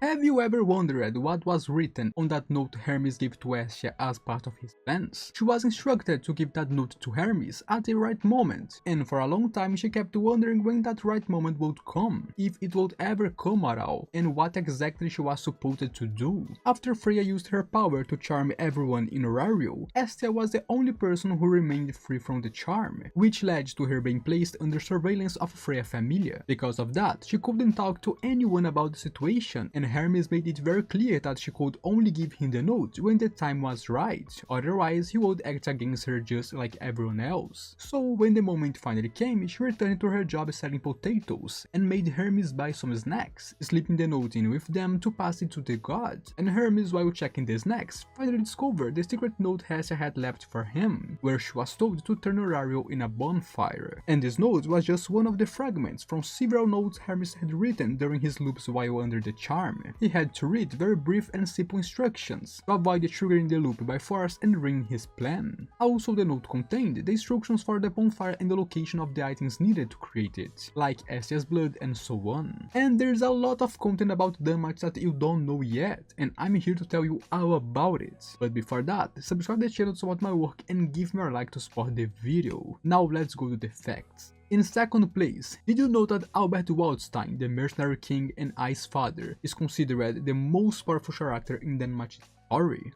Have you ever wondered what was written on that note Hermes gave to Hestia as part of his plans? She was instructed to give that note to Hermes at the right moment, and for a long time she kept wondering when that right moment would come, if it would ever come at all, and what exactly she was supposed to do. After Freya used her power to charm everyone in Orario, Hestia was the only person who remained free from the charm, which led to her being placed under surveillance of Freya Familia. Because of that, she couldn't talk to anyone about the situation, and Hermes made it very clear that she could only give him the note when the time was right, otherwise he would act against her just like everyone else. So when the moment finally came, she returned to her job selling potatoes, and made Hermes buy some snacks, slipping the note in with them to pass it to the god. And Hermes, while checking the snacks, finally discovered the secret note Hestia had left for him, where she was told to turn Orario in a bonfire. And this note was just one of the fragments from several notes Hermes had written during his loops while under the charm. He had to read very brief and simple instructions to avoid triggering the loop by force and ruin his plan. Also, the note contained the instructions for the bonfire and the location of the items needed to create it, like Hestia's blood and so on. And there's a lot of content about Danmachi that you don't know yet, and I'm here to tell you all about it. But before that, subscribe to the channel to support my work and give me a like to support the video. Now let's go to the facts. In second place, did you know that Albert Waldstein, the mercenary king and Ice father, is considered the most powerful character in Danmachi?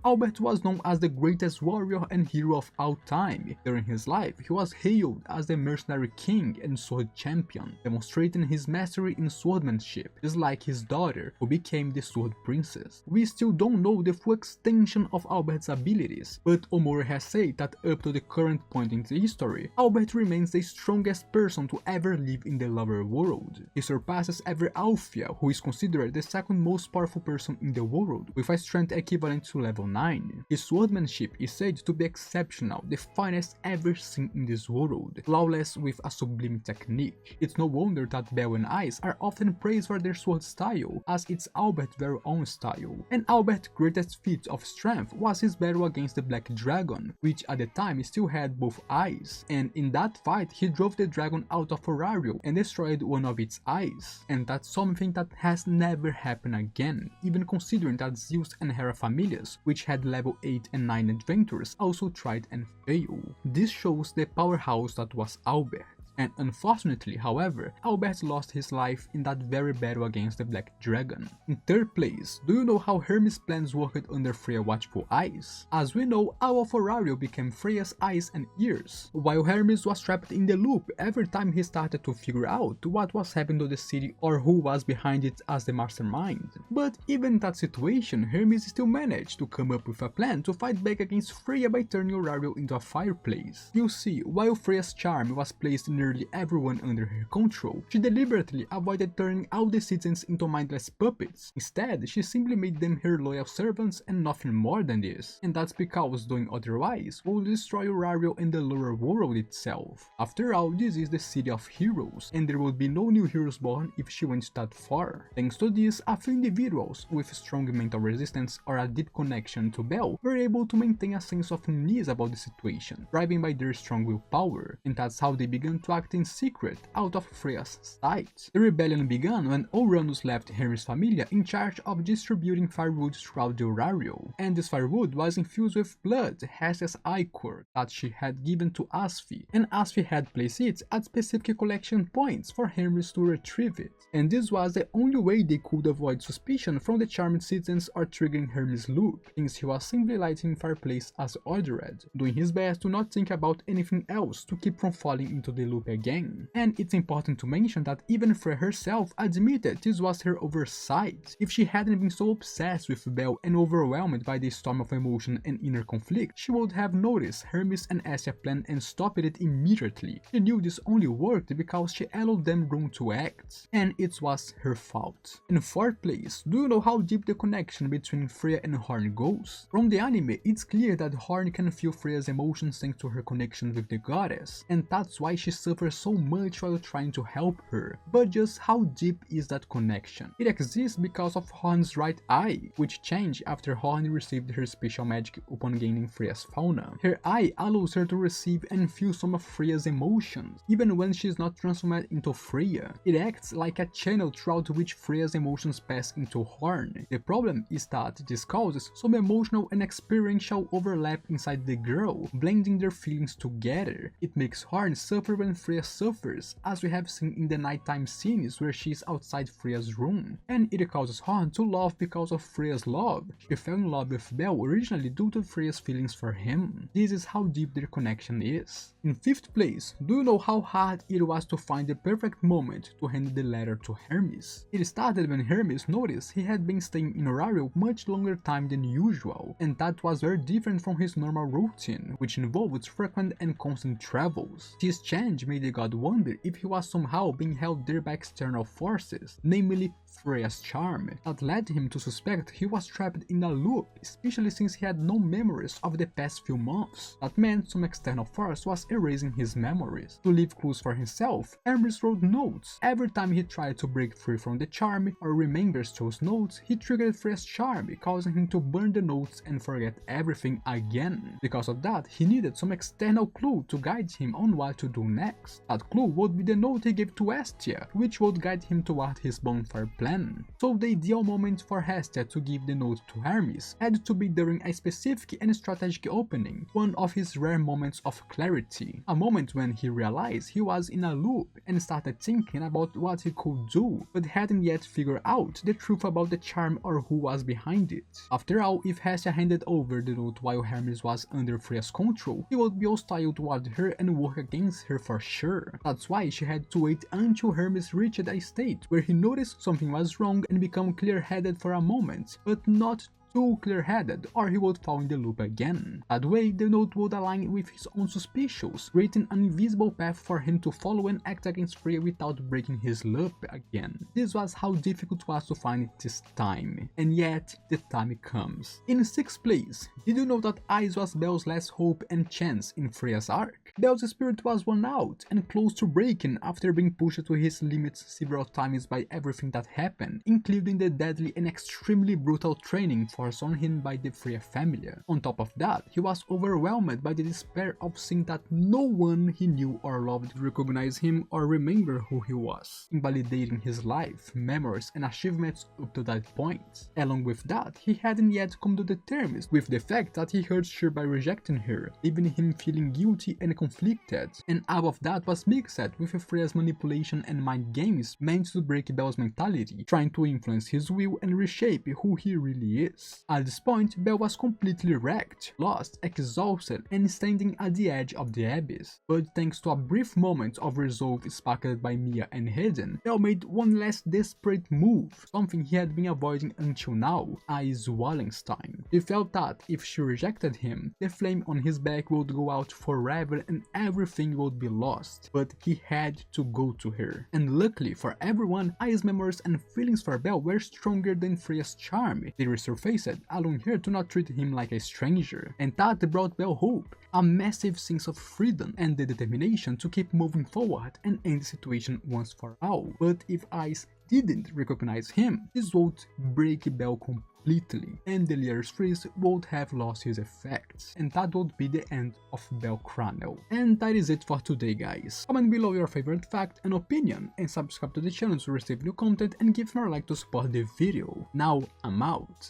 Albert was known as the greatest warrior and hero of all time. During his life, he was hailed as the mercenary king and sword champion, demonstrating his mastery in swordsmanship, just like his daughter, who became the sword princess. We still don't know the full extension of Albert's abilities, but Motomeru has said that up to the current point in the history, Albert remains the strongest person to ever live in the lower world. He surpasses every Alfia, who is considered the second most powerful person in the world, with a strength equivalent to level 9. His swordsmanship is said to be exceptional, the finest ever seen in this world, flawless with a sublime technique. It's no wonder that Belle and Ice are often praised for their sword style, as it's Albert's very own style. And Albert's greatest feat of strength was his battle against the Black Dragon, which at the time still had both eyes, and in that fight he drove the dragon out of Orario and destroyed one of its eyes. And that's something that has never happened again, even considering that Zeus and Hera Familia, which had level 8 and 9 adventurers, also tried and failed. This shows the powerhouse that was Albert. And unfortunately, however, Albert lost his life in that very battle against the Black Dragon. In third place, do you know how Hermes' plans worked under Freya's watchful eyes? As we know, all of Orario became Freya's eyes and ears, while Hermes was trapped in the loop every time he started to figure out what was happening to the city or who was behind it as the mastermind. But even in that situation, Hermes still managed to come up with a plan to fight back against Freya by turning Orario into a fireplace. You see, while Freya's charm was placed in nearly everyone under her control, she deliberately avoided turning all the citizens into mindless puppets. Instead, she simply made them her loyal servants and nothing more than this. And that's because doing otherwise would destroy Orario and the lower world itself. After all, this is the city of heroes, and there would be no new heroes born if she went that far. Thanks to this, a few individuals with strong mental resistance or a deep connection to Belle were able to maintain a sense of unease about the situation, driven by their strong willpower, and that's how they began to act in secret out of Freya's sight. The rebellion began when Uranus left Hermes Familia in charge of distributing firewood throughout the Orario, and this firewood was infused with blood, Hestia's ichor, that she had given to Asfi, and Asfi had placed it at specific collection points for Hermes to retrieve it. And this was the only way they could avoid suspicion from the charmed citizens or triggering Hermes' loop, since he was simply lighting fireplace as ordered, doing his best to not think about anything else to keep from falling into the loop again. And it's important to mention that even Freya herself admitted this was her oversight. If she hadn't been so obsessed with Belle and overwhelmed by the storm of emotion and inner conflict, she would have noticed Hermes and Hestia plan and stopped it immediately. She knew this only worked because she allowed them room to act, and it was her fault. In fourth place, do you know how deep the connection between Freya and Horn goes? From the anime, it's clear that Horn can feel Freya's emotions thanks to her connection with the goddess, and that's why she suffer so much while trying to help her. But just how deep is that connection? It exists because of Horn's right eye, which changed after Horn received her special magic upon gaining Freya's fauna. Her eye allows her to receive and feel some of Freya's emotions, even when she's not transformed into Freya. It acts like a channel throughout which Freya's emotions pass into Horn. The problem is that this causes some emotional and experiential overlap inside the girl, blending their feelings together. It makes Horn suffer when Freya suffers, as we have seen in the nighttime scenes where she is outside Freya's room. And it causes Horn to love because of Freya's love. She fell in love with Belle originally due to Freya's feelings for him. This is how deep their connection is. In 5th place, do you know how hard it was to find the perfect moment to hand the letter to Hermes? It started when Hermes noticed he had been staying in Orario much longer time than usual, and that was very different from his normal routine, which involved frequent and constant travels. This change made the god wonder if he was somehow being held there by external forces, namely Freya's charm. That led him to suspect he was trapped in a loop, especially since he had no memories of the past few months. That meant some external force was erasing his memories. To leave clues for himself, Hermes wrote notes. Every time he tried to break free from the charm or remembers those notes, he triggered Freya's charm, causing him to burn the notes and forget everything again. Because of that, he needed some external clue to guide him on what to do next. That clue would be the note he gave to Hestia, which would guide him toward his bonfire plan. So the ideal moment for Hestia to give the note to Hermes had to be during a specific and strategic opening, one of his rare moments of clarity, a moment when he realized he was in a loop and started thinking about what he could do, but hadn't yet figured out the truth about the charm or who was behind it. After all, if Hestia handed over the note while Hermes was under Freya's control, he would be hostile toward her and work against her for sure. That's why she had to wait until Hermes reached a state where he noticed something was wrong and become clear-headed for a moment, but not too clear-headed or he would fall in the loop again. That way, the note would align with his own suspicions, creating an invisible path for him to follow and act against Freya without breaking his loop again. This was how difficult it was to find it this time, and yet the time comes. In 6th place, did you know that Ice was Belle's last hope and chance in Freya's arc? Belle's spirit was worn out and close to breaking after being pushed to his limits several times by everything that happened, including the deadly and extremely brutal training forced on him by the Freya family. On top of that, he was overwhelmed by the despair of seeing that no one he knew or loved recognized him or remember who he was, invalidating his life, memories and achievements up to that point. Along with that, he hadn't yet come to the terms with the fact that he hurt her by rejecting her, leaving him feeling guilty and conflicted. And all of that was mixed with Freya's manipulation and mind games meant to break Belle's mentality, trying to influence his will and reshape who he really is. At this point, Belle was completely wrecked, lost, exhausted, and standing at the edge of the abyss. But thanks to a brief moment of resolve sparked by Mia and Hayden, Belle made one last desperate move, something he had been avoiding until now, Ice Wallenstein. He felt that if she rejected him, the flame on his back would go out forever and everything would be lost. But he had to go to her. And luckily for everyone, Ice's memories and feelings for Belle were stronger than Freya's charm. They resurfaced, allowing her to not treat him like a stranger. And that brought Belle hope, a massive sense of freedom, and the determination to keep moving forward and end the situation once for all. But if Ice didn't recognize him, this would break Belle completely, and the leader's freeze would have lost his effects, and that would be the end of Belle Cranel. And that is it for today, guys. Comment below your favorite fact and opinion, and subscribe to the channel to receive new content and give me a like to support the video. Now I'm out.